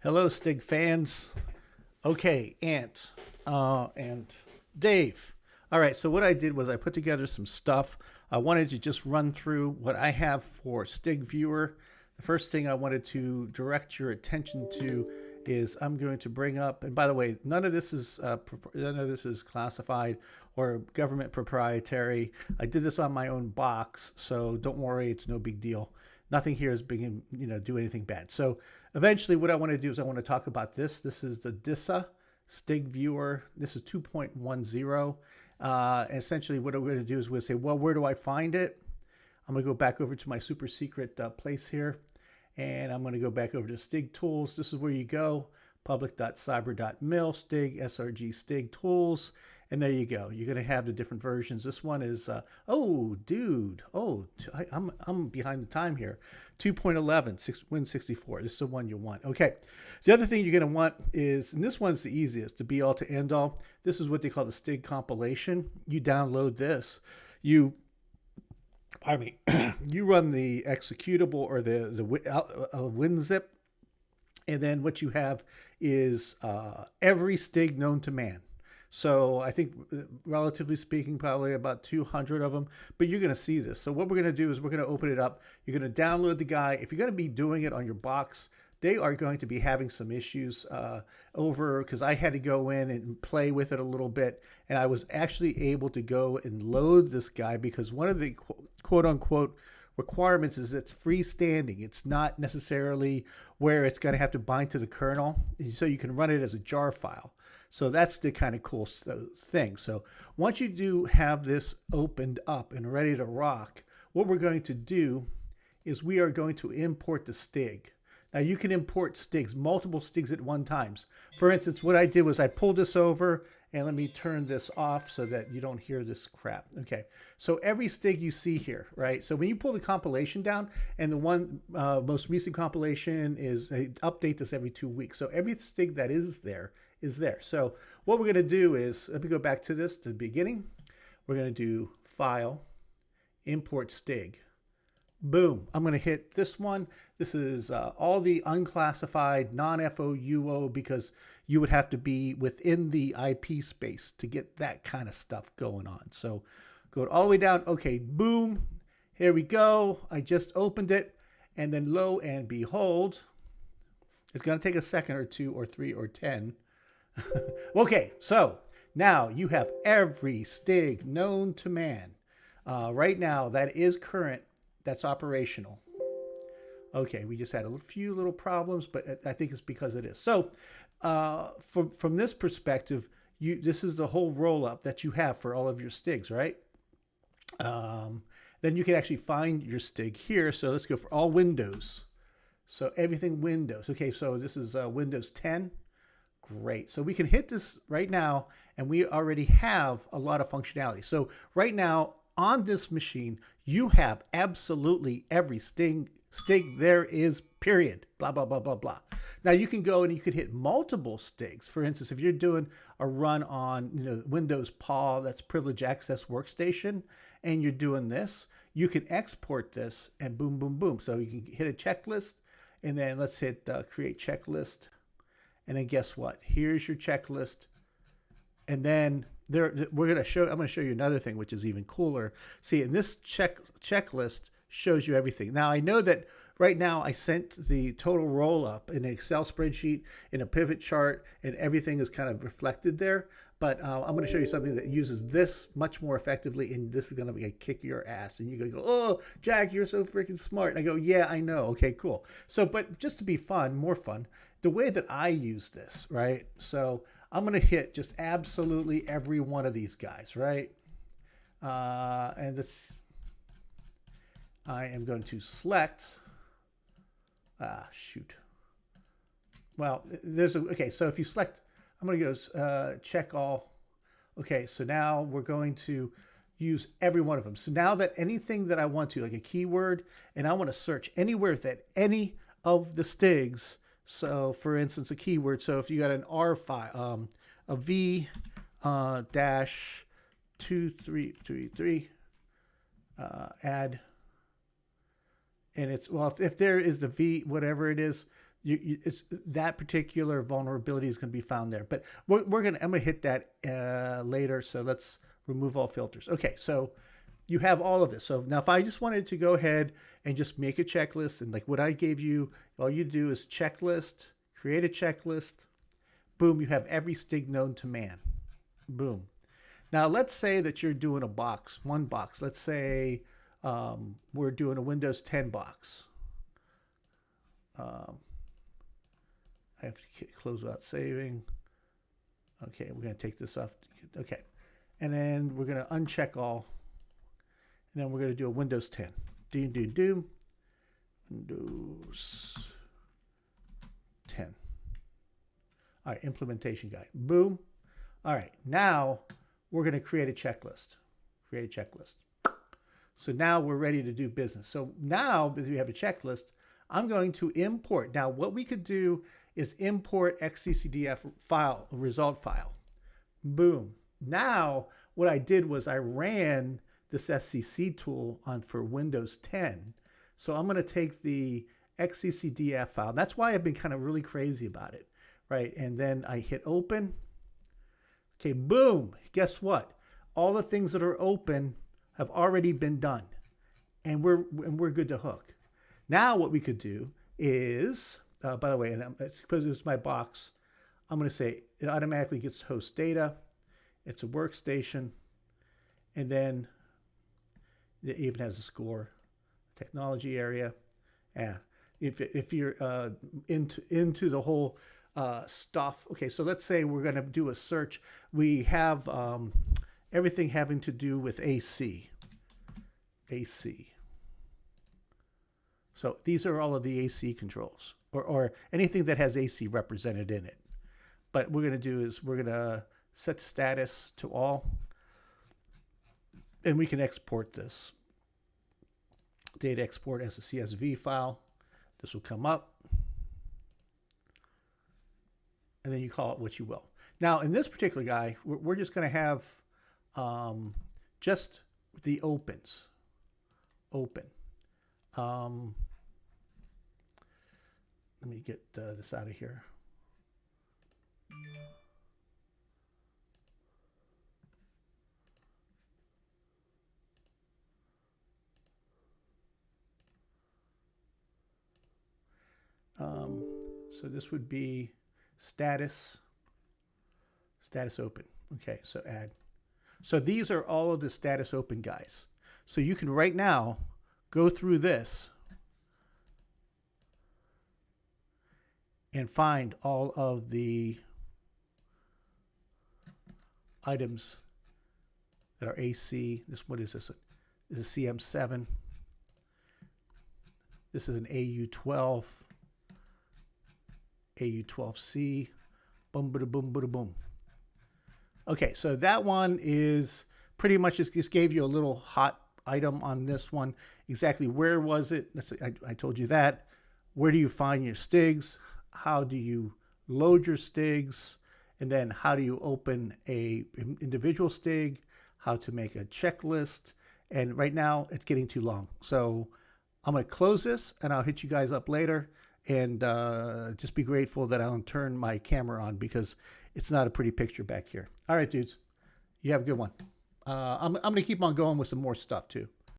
Hello, Stig fans. Okay, Ant and Dave. All right, so what I did was I put together some stuff. I wanted to just run through what I have for Stig Viewer. The first thing I wanted to direct your attention to is I'm going to bring up, and by the way, none of this is classified or government proprietary. I did this on my own box, so don't worry, it's no big deal. Nothing here is being, do anything bad. So eventually what I want to do is I want to talk about this. This is the DISA Stig Viewer. This is 2.10. Essentially what we're going to do is we'll say, well, where do I find it? I'm going to go back over to my super secret place here. And I'm going to go back over to Stig Tools. This is where you go. Public.cyber.mil, Stig, SRG, Stig Tools. And there you go. You're going to have the different versions. This one is, oh, dude. Oh, I'm behind the time here. 2.11, Win64. This is the one you want. Okay. The other thing you're going to want is, and this one's the easiest, the be all to end all. This is what they call the Stig compilation. You download this. Pardon me, you run the executable or the WinZip, and then what you have is every Stig known to man. So I think, relatively speaking, probably about 200 of them, but you're going to see this. So what we're going to do is we're going to open it up. You're going to download the guy. If you're going to be doing it on your box, they are going to be having some issues because I had to go in and play with it a little bit, and I was actually able to go and load this guy because one of the quote unquote requirements is it's freestanding. It's not necessarily where it's going to have to bind to the kernel, so you can run it as a jar file. So that's the kind of cool thing. So once you do have this opened up and ready to rock, what we're going to do is we are going to import the Stig. Now you can import Stigs, multiple Stigs at one time. For instance, what I did was I pulled this over, and let me turn this off so that you don't hear this crap. Okay, so every Stig you see here, right? So when you pull the compilation down, and the one most recent compilation is, they update this every 2 weeks. So every Stig that is there is there. So what we're going to do is, let me go back to this, to the beginning. We're going to do File, Import Stig. Boom. I'm going to hit this one. This is all the unclassified, non-FOUO, because you would have to be within the IP space to get that kind of stuff going on. So go all the way down. Okay, boom. Here we go. I just opened it. And then lo and behold, it's going to take a second or two or three or 10. Okay, so now you have every Stig known to man. Right now, that is current. That's operational. Okay, we just had a few little problems, but I think it's because it is. So from this perspective, this is the whole roll-up that you have for all of your Stigs, right? Then you can actually find your Stig here. So let's go for all Windows. So everything Windows. Okay, so this is Windows 10. Great. So we can hit this right now, and we already have a lot of functionality. So right now, on this machine, you have absolutely every Stig there is, period. Blah, blah, blah, blah, blah. Now you can go and you could hit multiple Stigs. For instance, if you're doing a run on Windows PAW, that's Privilege Access Workstation, and you're doing this, you can export this and boom, boom, boom. So you can hit a checklist, and then let's hit create checklist. And then guess what? Here's your checklist. And then I'm going to show you another thing, which is even cooler. See, in this checklist shows you everything. Now, I know that right now I sent the total roll up in an Excel spreadsheet, in a pivot chart, and everything is kind of reflected there. But I'm going to show you something that uses this much more effectively, and this is going to kick your ass. And you're going to go, oh, Jack, you're so freaking smart. And I go, yeah, I know. Okay, cool. So, but just to be fun, more fun, the way that I use this, right? So I'm going to hit just absolutely every one of these guys, right? And this, I am going to select, shoot. Well, okay, so if you select, I'm going to go check all. Okay, so now we're going to use every one of them. So now that anything that I want to, like a keyword, and I want to search anywhere that any of the Stigs, so for instance, a keyword. So if you got an R file, a V dash 2333, add, and it's, well, if there is the V, whatever it is, it's that particular vulnerability is going to be found there. But I'm gonna hit that later. So let's remove all filters. Okay, so you have all of this. So now if I just wanted to go ahead and just make a checklist, and like what I gave you, all you do is checklist, create a checklist, boom, you have every Stig known to man. Boom. Now let's say that you're doing a box, one box. Let's say we're doing a Windows 10 box. I have to close without saving. Okay, we're going to take this off. Okay. And then we're going to uncheck all. And then we're going to do a Windows 10. Windows 10. All right, implementation guide. Boom. All right, now we're going to create a checklist. Create a checklist. So now we're ready to do business. So now, because we have a checklist, I'm going to import. Now, what we could do is import XCCDF file, result file. Boom. Now, what I did was I ran this SCC tool on for Windows 10. So I'm going to take the XCCDF file. That's why I've been kind of really crazy about it, right? And then I hit open. Okay, boom. Guess what? All the things that are open have already been done, and we're good to hook. Now what we could do is, by the way, and because it's my box, I'm going to say it automatically gets host data. It's a workstation, and then it even has a score, technology area. Yeah, if you're into the whole stuff. Okay, so let's say we're going to do a search. We have everything having to do with AC. So these are all of the AC controls, or anything that has AC represented in it. But what we're going to do is we're going to set status to all, and we can export this. Data export as a CSV file. This will come up, and then you call it what you will. Now, in this particular guy, we're just going to have just the opens. Open. Let me get this out of here. So this would be status open. Okay, so add. So these are all of the status open guys. So you can right now go through this and find all of the items that are AC. What is this? This is CM7. This is an AU12. AU12C. Boom, bada, boom, bada, boom. Okay, so that one is pretty much just gave you a little hot item on this one. Exactly where was it? I told you that. Where do you find your Stigs? How do you load your Stigs? And then how do you open a individual Stig? How to make a checklist? And right now it's getting too long. So I'm going to close this and I'll hit you guys up later. And just be grateful that I'll turn my camera on because it's not a pretty picture back here. All right, dudes. You have a good one. I'm going to keep on going with some more stuff too.